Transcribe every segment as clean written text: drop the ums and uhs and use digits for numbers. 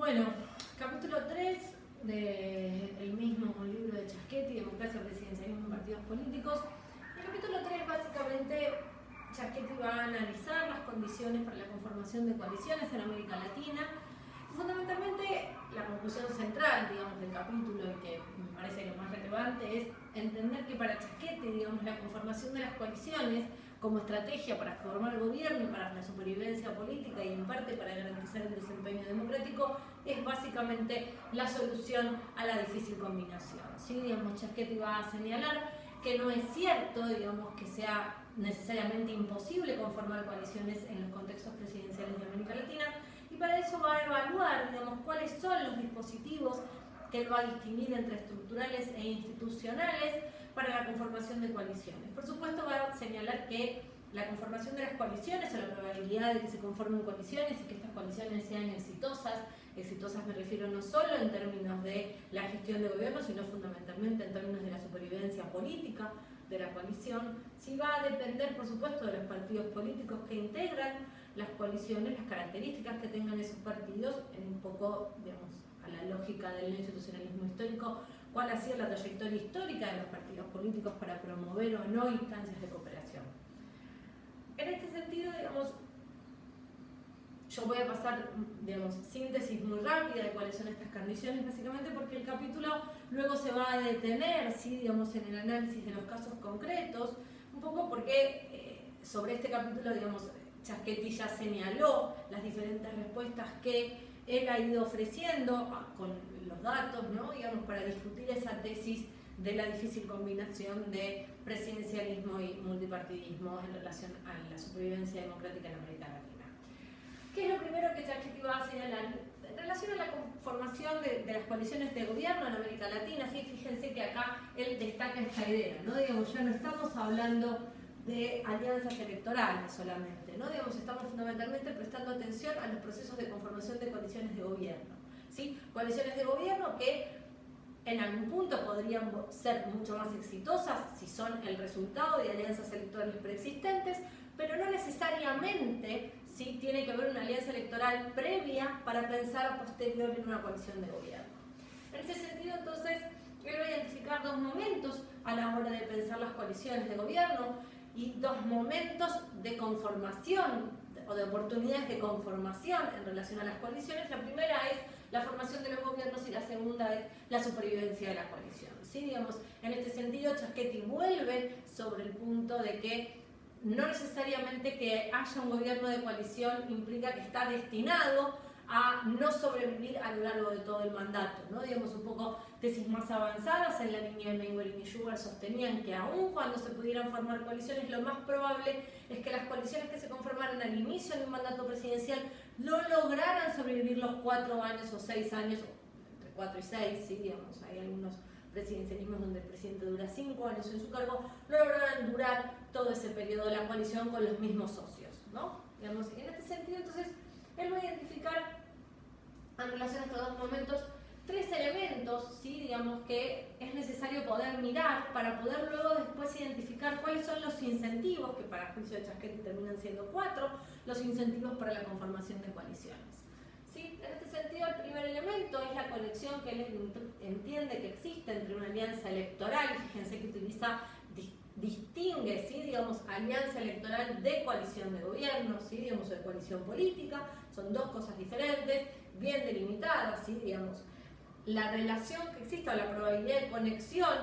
Bueno, capítulo 3 del mismo libro de Chaschetti, Democracia, Presidencialismo y Partidos Políticos. El capítulo 3 básicamente Chaschetti va a analizar las condiciones para la conformación de coaliciones en América Latina. Y fundamentalmente la conclusión central, digamos, del capítulo y que me parece lo más relevante es entender que para Chaschetti, digamos, la conformación de las coaliciones como estrategia para formar gobierno y para la supervivencia política y en parte para garantizar el desempeño democrático es básicamente la solución a la difícil combinación. ¿Sí? Digamos, Chaschetti va a señalar que no es cierto, digamos, que sea necesariamente imposible conformar coaliciones en los contextos presidenciales de América Latina y para eso va a evaluar, digamos, cuáles son los dispositivos que él va a distinguir entre estructurales e institucionales para la conformación de coaliciones. Por supuesto va a señalar que la conformación de las coaliciones o la probabilidad de que se conformen coaliciones y que estas coaliciones sean exitosas me refiero no solo en términos de la gestión de gobierno, sino fundamentalmente en términos de la supervivencia política de la coalición, sí va a depender por supuesto de los partidos políticos que integran las coaliciones, las características que tengan esos partidos, en un poco, digamos, a la lógica del institucionalismo histórico, cuál ha sido la trayectoria histórica de los partidos políticos para promover o no instancias de cooperación. En este sentido, digamos, yo voy a pasar, digamos, síntesis muy rápida de cuáles son estas condiciones, básicamente porque el capítulo luego se va a detener, ¿sí? Digamos, en el análisis de los casos concretos, un poco porque sobre este capítulo, digamos, Chaschetti ya señaló las diferentes respuestas que él ha ido ofreciendo con los datos, ¿no? Digamos, para discutir esa tesis de la difícil combinación de presidencialismo y multipartidismo en relación a la supervivencia democrática en América Latina. ¿Qué es lo primero que Chaschetti va a señalar? En relación a la conformación de las coaliciones de gobierno en América Latina, sí, fíjense que acá él destaca esta idea, ¿no? Digamos, ya no estamos hablando de alianzas electorales solamente, ¿no? Digamos, estamos fundamentalmente prestando atención a los procesos de conformación de coaliciones de gobierno, ¿sí? Coaliciones de gobierno que en algún punto podrían ser mucho más exitosas si son el resultado de alianzas electorales preexistentes, pero no necesariamente si tiene que haber una alianza electoral previa para pensar a posteriori en una coalición de gobierno. En ese sentido, entonces, él va a identificar dos momentos a la hora de pensar las coaliciones de gobierno y dos momentos de conformación o de oportunidades de conformación en relación a las coaliciones. La primera es la formación de los gobiernos y la segunda es la supervivencia de la coalición. ¿Sí? Digamos, en este sentido, Chaschetti vuelve sobre el punto de que no necesariamente que haya un gobierno de coalición implica que está destinado a no sobrevivir a lo largo de todo el mandato, ¿no? Digamos, un poco tesis más avanzadas en la línea de Mainwaring y Schubert sostenían que aun cuando se pudieran formar coaliciones, lo más probable es que las coaliciones que se conformaran al inicio de un mandato presidencial no lograran sobrevivir los 4 años o 6 años, entre 4 y 6, ¿sí? Digamos, hay algunos presidencialismos donde el presidente dura 5 años en su cargo, no lograran durar todo ese periodo de la coalición con los mismos socios, ¿no? Digamos, en este sentido, entonces, él va a identificar en relación a estos dos momentos 3 elementos, ¿sí? Digamos, que es necesario poder mirar para poder luego después identificar cuáles son los incentivos, que para el juicio de Chaschetti terminan siendo 4, los incentivos para la conformación de coaliciones. ¿Sí? En este sentido, el primer elemento es la conexión que él entiende que existe entre una alianza electoral, y fíjense que distingue, ¿sí? Digamos, alianza electoral de coalición de gobierno, ¿sí? Digamos, de coalición política, son dos cosas diferentes, bien delimitadas, ¿sí? Digamos, la relación que existe o la probabilidad de conexión,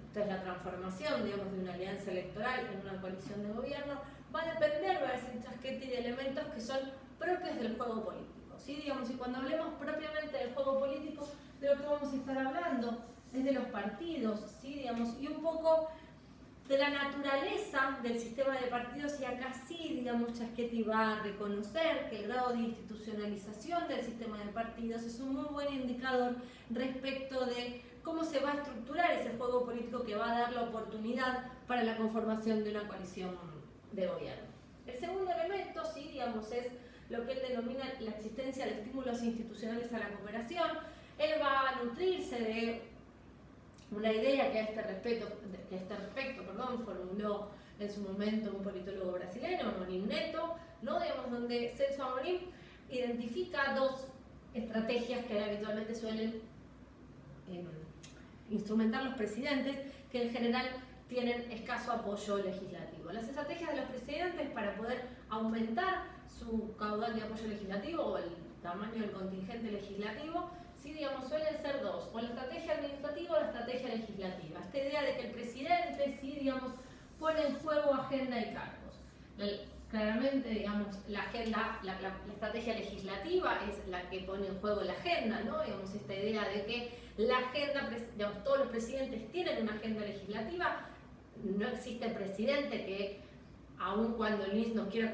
entonces la transformación, digamos, de una alianza electoral en una coalición de gobierno, va a depender, va a decir Chaschetti, de elementos que son propios del juego político, ¿sí? Digamos, y cuando hablemos propiamente del juego político, de lo que vamos a estar hablando es de los partidos, ¿sí? Digamos, y un poco de la naturaleza del sistema de partidos, y acá sí, digamos, Chaschetti va a reconocer que el grado de institucionalización del sistema de partidos es un muy buen indicador respecto de cómo se va a estructurar ese juego político que va a dar la oportunidad para la conformación de una coalición de gobierno. El segundo elemento, sí, digamos, es lo que él denomina la existencia de estímulos institucionales a la cooperación. Él va a nutrirse de una idea que a este respecto formuló en su momento un politólogo brasileño, Amorim Neto, ¿no? Digamos, donde Celso Amorim identifica dos estrategias que habitualmente suelen instrumentar los presidentes, que en general tienen escaso apoyo legislativo. Las estrategias de los presidentes para poder aumentar su caudal de apoyo legislativo o el tamaño del contingente legislativo, sí, digamos, suelen ser dos, o la estrategia administrativa o la estrategia legislativa. Esta idea de que el presidente, sí, digamos, pone en juego agenda y cargos. Claramente, digamos, la estrategia legislativa es la que pone en juego la agenda, ¿no? Digamos, esta idea de que la agenda, digamos, todos los presidentes tienen una agenda legislativa, no existe presidente que, aun cuando el MIS nos quiera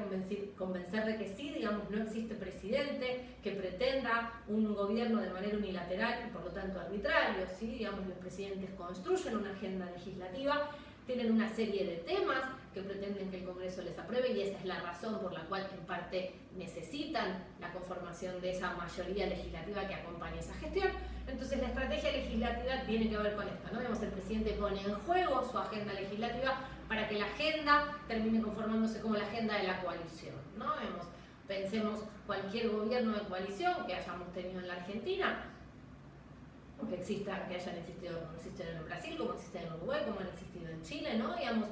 convencer de que sí, digamos, no existe presidente que pretenda un gobierno de manera unilateral y por lo tanto arbitrario, ¿sí? Digamos, los presidentes construyen una agenda legislativa, tienen una serie de temas que pretenden que el Congreso les apruebe y esa es la razón por la cual en parte necesitan la conformación de esa mayoría legislativa que acompañe esa gestión. Entonces la estrategia legislativa tiene que ver con esto, ¿no? Digamos, el presidente pone en juego su agenda legislativa para que la agenda termine conformándose como la agenda de la coalición, ¿no? Digamos, pensemos cualquier gobierno de coalición que hayamos tenido en la Argentina, que hayan existido, como existen en Brasil, como existen en Uruguay, como han existido en Chile, ¿no? Digamos,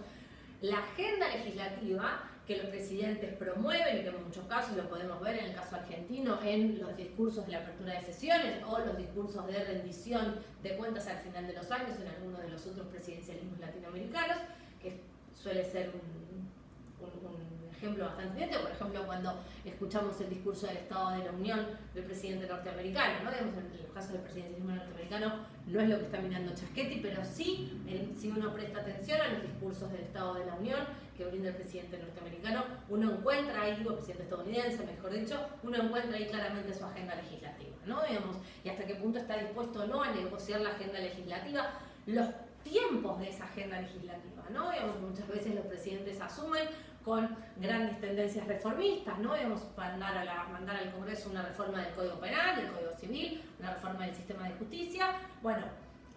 la agenda legislativa que los presidentes promueven y que en muchos casos lo podemos ver en el caso argentino en los discursos de la apertura de sesiones o los discursos de rendición de cuentas al final de los años en algunos de los otros presidencialismos latinoamericanos, que suele ser un ejemplo bastante evidente. Por ejemplo, cuando escuchamos el discurso del Estado de la Unión del presidente norteamericano, ¿no? Digamos, en los casos del presidencialismo norteamericano no es lo que está mirando Chavchetty, pero sí, si uno presta atención a los discursos del Estado de la Unión que brinda el presidente norteamericano, uno encuentra ahí, o el presidente estadounidense, mejor dicho, uno encuentra ahí claramente su agenda legislativa, ¿no? Digamos, y hasta qué punto está dispuesto o no a negociar la agenda legislativa, los tiempos de esa agenda legislativa, ¿no? Digamos, muchas veces los presidentes asumen con grandes tendencias reformistas, ¿no? Digamos, mandar al Congreso una reforma del Código Penal, del Código Civil, una reforma del sistema de justicia. Bueno,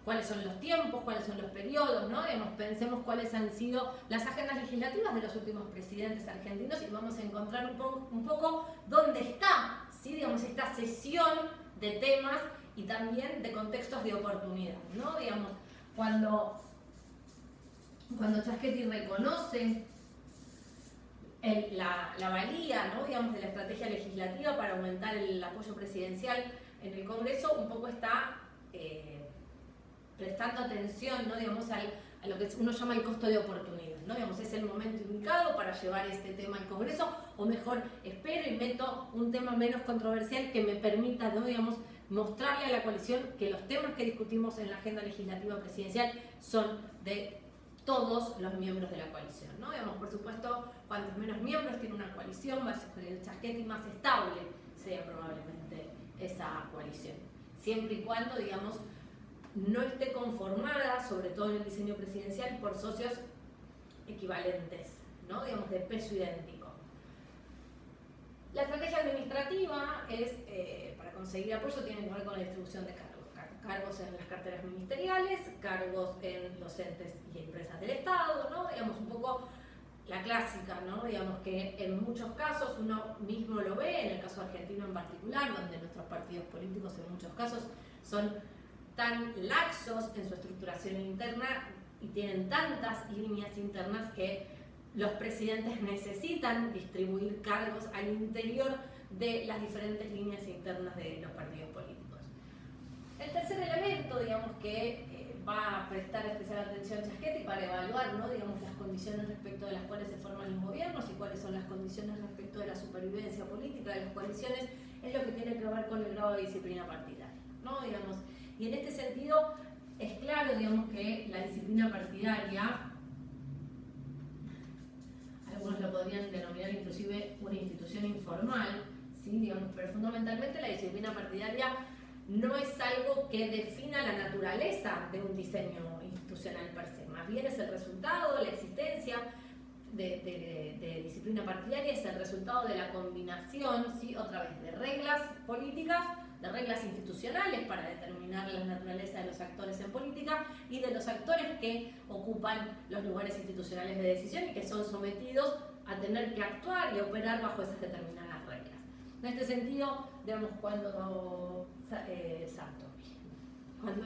¿cuáles son los tiempos? ¿Cuáles son los periodos? ¿No? Digamos, pensemos cuáles han sido las agendas legislativas de los últimos presidentes argentinos y vamos a encontrar un poco dónde está, ¿sí? Digamos, esta cesión de temas y también de contextos de oportunidad, ¿no? Digamos, cuando Chavchetty reconoce la valía, ¿no? Digamos, de la estrategia legislativa para aumentar el apoyo presidencial en el Congreso, un poco está prestando atención, ¿no? Digamos, a lo que uno llama el costo de oportunidad, ¿no? Digamos, es el momento indicado para llevar este tema al Congreso, o mejor, espero y meto un tema menos controversial que me permita, ¿no? Digamos, mostrarle a la coalición que los temas que discutimos en la agenda legislativa presidencial son de todos los miembros de la coalición, ¿no? Digamos, por supuesto, cuantos menos miembros tiene una coalición, va a ser el Chavchetty más estable sea probablemente esa coalición. Siempre y cuando, digamos, no esté conformada, sobre todo en el diseño presidencial, por socios equivalentes, ¿no? Digamos, de peso idéntico. La estrategia administrativa es, para conseguir apoyo, tiene que ver con la distribución de cargos. Cargos en las carteras ministeriales, cargos en los entes y empresas del Estado, ¿no? Digamos, un poco la clásica, ¿no? Digamos que en muchos casos uno mismo lo ve, en el caso argentino en particular, donde nuestros partidos políticos en muchos casos son tan laxos en su estructuración interna y tienen tantas líneas internas que los presidentes necesitan distribuir cargos al interior de las diferentes líneas internas de los partidos políticos. El tercer elemento, digamos, que va a prestar especial atención a Chavchetty para evaluar, ¿no? Digamos, las condiciones respecto de las cuales se forman los gobiernos y cuáles son las condiciones respecto de la supervivencia política de las coaliciones, es lo que tiene que ver con el grado de disciplina partidaria, ¿no? Digamos, y en este sentido es claro, digamos, que la disciplina partidaria, algunos lo podrían denominar inclusive una institución informal, ¿sí? Digamos, pero fundamentalmente la disciplina partidaria no es algo que defina la naturaleza de un diseño institucional per se, más bien es el resultado, la existencia de disciplina partidaria es el resultado de la combinación, ¿sí? Otra vez, de reglas políticas, de reglas institucionales para determinar la naturaleza de los actores en política y de los actores que ocupan los lugares institucionales de decisión y que son sometidos a tener que actuar y operar bajo esas determinadas reglas. En este sentido, digamos, cuando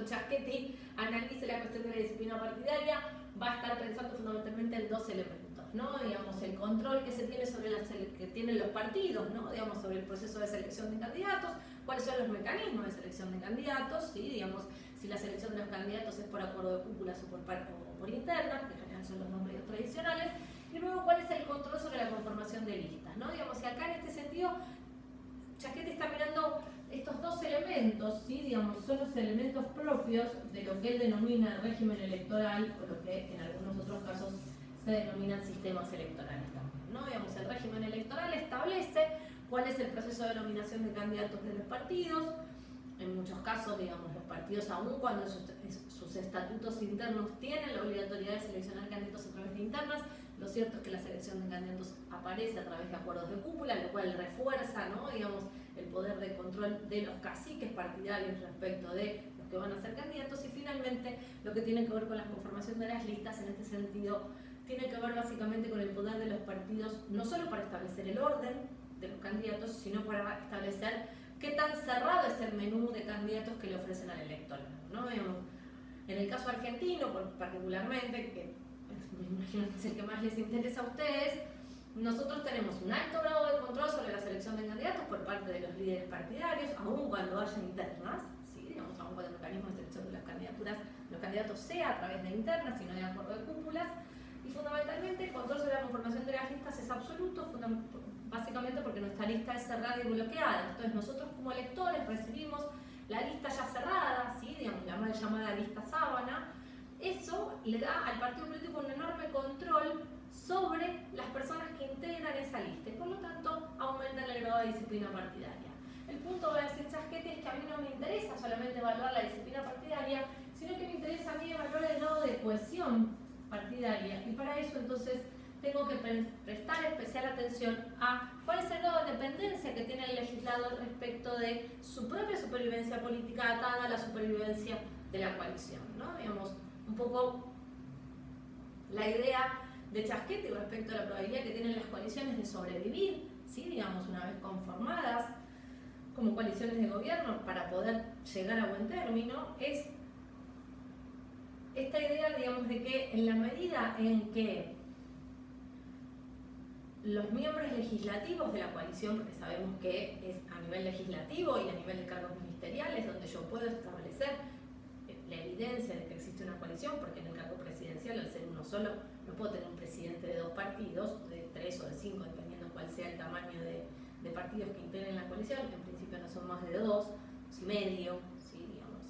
Chavchetti analice la cuestión de la disciplina partidaria, va a estar pensando fundamentalmente en dos elementos, ¿no? Digamos, el control que se tiene sobre que tienen los partidos, ¿no? Digamos, sobre el proceso de selección de candidatos, cuáles son los mecanismos de selección de candidatos, ¿sí? Digamos, si la selección de los candidatos es por acuerdo de cúpulas o por internas, que en general son los dos medios tradicionales, y luego cuál es el control sobre la conformación de listas, ¿no? Digamos, y acá en este sentido, Chavchetti está mirando estos dos elementos, ¿sí? Digamos, son los elementos propios de lo que él denomina régimen electoral, o lo que en algunos otros casos se denominan sistemas electorales también, ¿no? Digamos, el régimen electoral establece cuál es el proceso de nominación de candidatos de los partidos. En muchos casos, digamos, los partidos, aun cuando sus estatutos internos tienen la obligatoriedad de seleccionar candidatos a través de internas, lo cierto es que la selección de candidatos aparece a través de acuerdos de cúpula, lo cual refuerza, ¿no? Digamos, el poder de control de los caciques partidarios respecto de los que van a ser candidatos. Y finalmente, lo que tiene que ver con la conformación de las listas, en este sentido, tiene que ver básicamente con el poder de los partidos, no solo para establecer el orden de los candidatos, sino para establecer qué tan cerrado es el menú de candidatos que le ofrecen al electorado, ¿no? En el caso argentino, particularmente, que me imagino que es el que más les interesa a ustedes, nosotros tenemos un alto grado de control sobre la selección de candidatos por parte de los líderes partidarios, aun cuando haya internas, ¿sí? Digamos, aun cuando el mecanismo de selección de las candidaturas, los candidatos sea a través de internas y no de acuerdo de cúpulas, y fundamentalmente el control sobre la conformación de las listas es absoluto, básicamente porque nuestra lista es cerrada y bloqueada. Entonces nosotros como electores recibimos la lista ya cerrada, ¿sí? Digamos, la mal llamada lista sábana. Eso le da al partido político un enorme control sobre las personas que integran esa lista y por lo tanto aumenta el grado de disciplina partidaria. El punto de decir Chavchetti es que a mí no me interesa solamente evaluar la disciplina partidaria, sino que me interesa a mí evaluar el grado de cohesión partidaria, y para eso entonces tengo que prestar especial atención a cuál es el grado de dependencia que tiene el legislador respecto de su propia supervivencia política atada a la supervivencia de la coalición, ¿no? Digamos, un poco la idea de Chavchetti respecto a la probabilidad que tienen las coaliciones de sobrevivir, ¿sí? Digamos, una vez conformadas como coaliciones de gobierno para poder llegar a buen término, es esta idea, digamos, de que en la medida en que los miembros legislativos de la coalición, porque sabemos que es a nivel legislativo y a nivel de cargos ministeriales donde yo puedo establecer la evidencia de que existe una coalición, porque en el cargo presidencial, al ser uno solo, no puedo tener un presidente de dos partidos, de tres o de cinco, dependiendo cuál sea el tamaño de partidos que integren la coalición. En principio no son más de dos y medio, ¿sí? Digamos,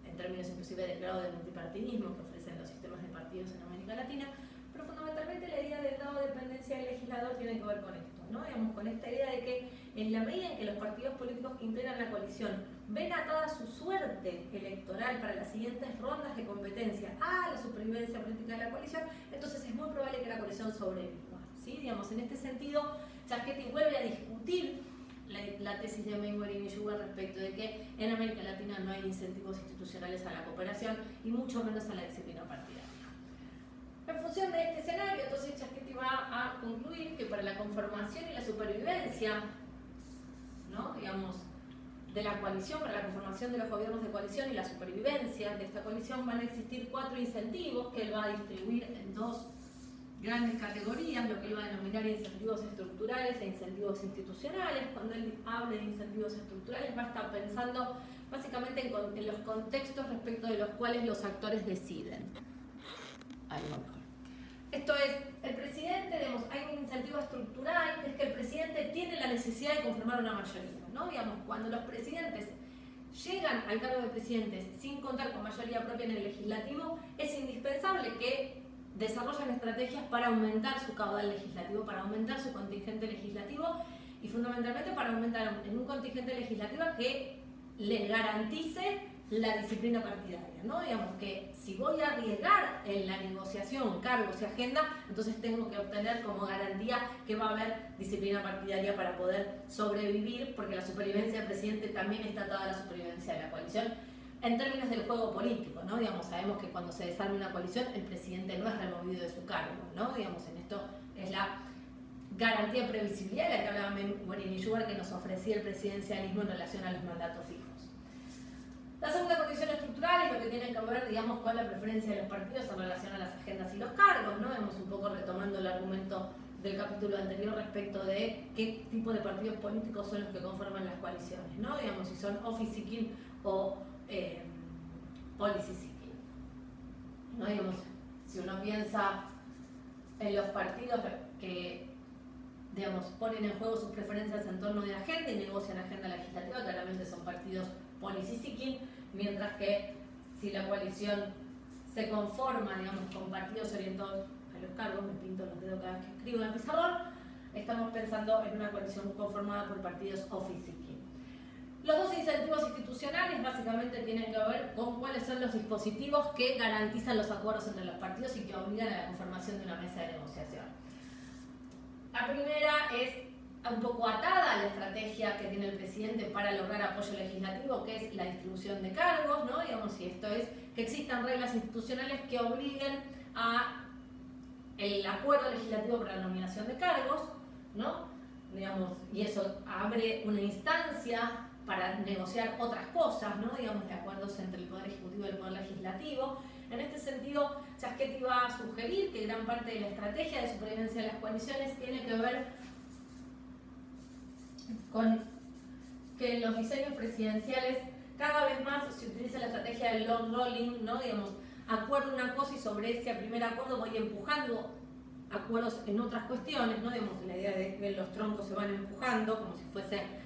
en términos inclusive del grado de multipartidismo que ofrecen los sistemas de partidos en América Latina. Pero fundamentalmente la idea del grado de dependencia del legislador tiene que ver con esto, ¿no? Digamos, con esta idea de que en la medida en que los partidos políticos que integran la coalición ven atada su suerte electoral para las siguientes rondas de competencia a la supervivencia política de la coalición, entonces es muy probable que la coalición sobreviva, ¿sí? Digamos, en este sentido, Chavchetti vuelve a discutir la tesis de Mainwaring y Sugar respecto de que en América Latina no hay incentivos institucionales a la cooperación y mucho menos a la disciplina partidaria. En función de este escenario, entonces Chavchetti va a concluir que para la conformación y la supervivencia, ¿no? Digamos, de la coalición, para la conformación de los gobiernos de coalición y la supervivencia de esta coalición van a existir 4 incentivos que él va a distribuir en 2 grandes categorías, lo que él va a denominar incentivos estructurales e incentivos institucionales. Cuando él hable de incentivos estructurales va a estar pensando básicamente en los contextos respecto de los cuales los actores deciden. Algo mejor. Esto es, el presidente, digamos, hay un incentivo estructural, que es que el presidente tiene la necesidad de conformar una mayoría, ¿no? Digamos, cuando los presidentes llegan al cargo de presidentes sin contar con mayoría propia en el legislativo, es indispensable que desarrollen estrategias para aumentar su caudal legislativo, para aumentar su contingente legislativo y fundamentalmente para aumentar en un contingente legislativo que le garantice la disciplina partidaria, ¿no? Digamos que si voy a arriesgar en la negociación, cargos y agenda, entonces tengo que obtener como garantía que va a haber disciplina partidaria para poder sobrevivir, porque la supervivencia del presidente también está atada a la supervivencia de la coalición en términos del juego político, ¿no? Digamos, sabemos que cuando se desarme una coalición, el presidente no es removido de su cargo, ¿no? Digamos, en esto es la garantía de previsibilidad, la que hablaba Morini Yugar, que nos ofrecía el presidencialismo en relación a los mandatos fijos. La segunda condición estructural es lo que tiene que ver, digamos, con la preferencia de los partidos en relación a las agendas y los cargos, ¿no? Vemos un poco retomando el argumento del capítulo anterior respecto de qué tipo de partidos políticos son los que conforman las coaliciones, ¿no? Digamos, si son office seeking o policy seeking, ¿no? Digamos, si uno piensa en los partidos que, digamos, ponen en juego sus preferencias en torno de agenda y negocian agenda legislativa, claramente son partidos policy seeking, mientras que si la coalición se conforma, digamos, con partidos orientados a los cargos, me pinto los dedos cada vez que escribo en el pizarrón, estamos pensando en una coalición conformada por partidos office seeking. Los dos incentivos institucionales básicamente tienen que ver con cuáles son los dispositivos que garantizan los acuerdos entre los partidos y que obligan a la conformación de una mesa de negociación. La primera es un poco atada a la estrategia que tiene el presidente para lograr apoyo legislativo, que es la distribución de cargos, ¿no? Digamos, y esto es que existan reglas institucionales que obliguen a el acuerdo legislativo para la nominación de cargos, ¿no? Digamos, y eso abre una instancia para negociar otras cosas, ¿no? Digamos, de acuerdos entre el Poder Ejecutivo y el Poder Legislativo. En este sentido, Chasquetti va a sugerir que gran parte de la estrategia de supervivencia de las coaliciones tiene que ver con que los diseños presidenciales cada vez más se utiliza la estrategia del long rolling, ¿no? Digamos, acuerdo una cosa y sobre ese primer acuerdo voy empujando acuerdos en otras cuestiones, ¿no? Digamos, la idea de que los troncos se van empujando como si fuesen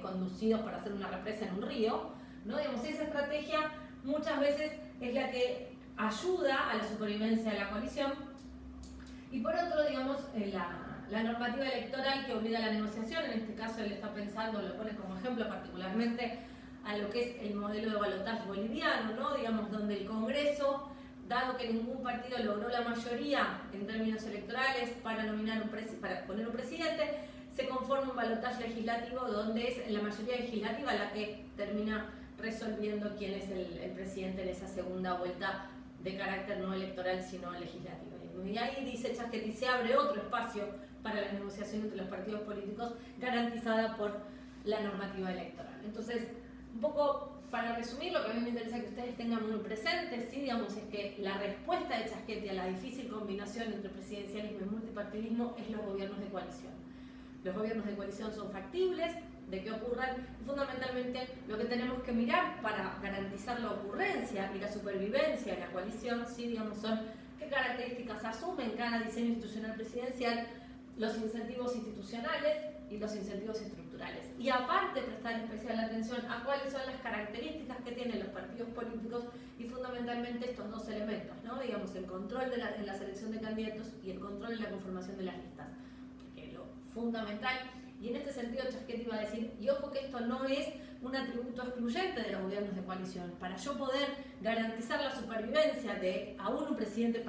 conducidos para hacer una represa en un río, ¿no? Digamos, esa estrategia muchas veces es la que ayuda a la supervivencia de la coalición. Y por otro, digamos, la normativa electoral que obliga a la negociación, en este caso él está pensando, lo pone como ejemplo particularmente a lo que es el modelo de balotaje boliviano, ¿no? Digamos, donde el Congreso, dado que ningún partido logró la mayoría en términos electorales para poner un presidente, se conforma un balotaje legislativo donde es la mayoría legislativa la que termina resolviendo quién es el presidente en esa segunda vuelta de carácter no electoral sino legislativo. Y ahí dice Chasquetti, se abre otro espacio para la negociación entre los partidos políticos garantizada por la normativa electoral. Entonces, un poco para resumir, lo que a mí me interesa que ustedes tengan muy presente, ¿sí? Digamos, es que la respuesta de Chasquetti a la difícil combinación entre presidencialismo y multipartidismo es los gobiernos de coalición. Los gobiernos de coalición son factibles de que ocurran, y fundamentalmente lo que tenemos que mirar para garantizar la ocurrencia y la supervivencia de la coalición, ¿sí? Digamos, son qué características asumen cada diseño institucional presidencial, los incentivos institucionales y los incentivos estructurales. Y aparte prestar especial atención a cuáles son las características que tienen los partidos políticos y fundamentalmente estos dos elementos, ¿no? Digamos, el control de la selección de candidatos y el control de la conformación de las listas. Porque lo fundamental, y en este sentido Chasquetti va a decir, y ojo que esto no es un atributo excluyente de los gobiernos de coalición. Para yo poder garantizar la supervivencia de aún un presidente,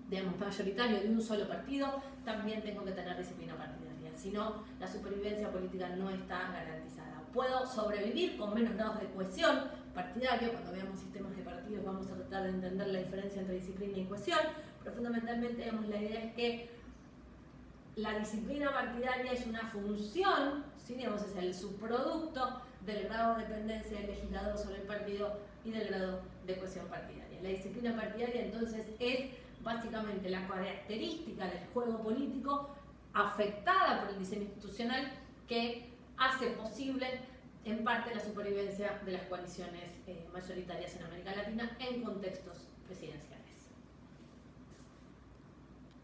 digamos, mayoritario de un solo partido, también tengo que tener disciplina partidaria. Si no, la supervivencia política no está garantizada. Puedo sobrevivir con menos grados de cohesión partidaria. Cuando veamos sistemas de partidos vamos a tratar de entender la diferencia entre disciplina y cohesión, pero fundamentalmente, digamos, la idea es que la disciplina partidaria es una función, ¿sí? Digamos, es el subproducto del grado de dependencia del legislador sobre el partido y del grado de cohesión partidaria. La disciplina partidaria entonces es básicamente la característica del juego político afectada por el diseño institucional que hace posible en parte la supervivencia de las coaliciones mayoritarias en América Latina en contextos presidenciales.